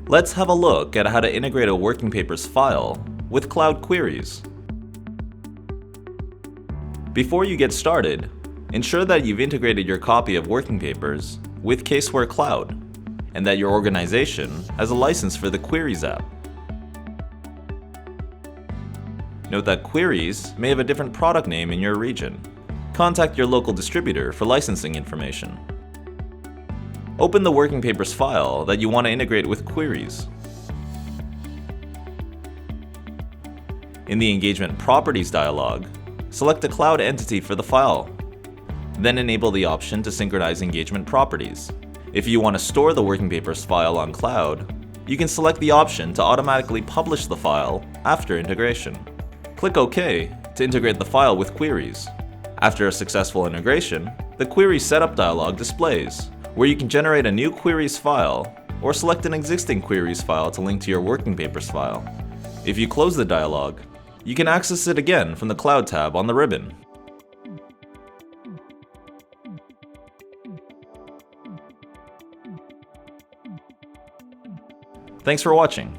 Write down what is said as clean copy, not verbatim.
Let's have a look at how to integrate a working papers file with cloud queries. Before you get started, ensure that you've integrated your copy of working papers with Caseware Cloud and that your organization has a license for the Queries app. Note that queries may have a different product name in your region. Contact your local distributor for licensing information. Open the working papers file that you want to integrate with queries. In the Engagement Properties dialog, select a cloud entity for the file. Then enable the option to synchronize engagement properties. If you want to store the working papers file on cloud, you can select the option to automatically publish the file after integration. Click OK to integrate the file with queries. After a successful integration, the Query Setup dialog displays, where you can generate a new queries file or select an existing queries file to link to your working papers file. If you close the dialog, you can access it again from the Cloud tab on the ribbon. Thanks for watching.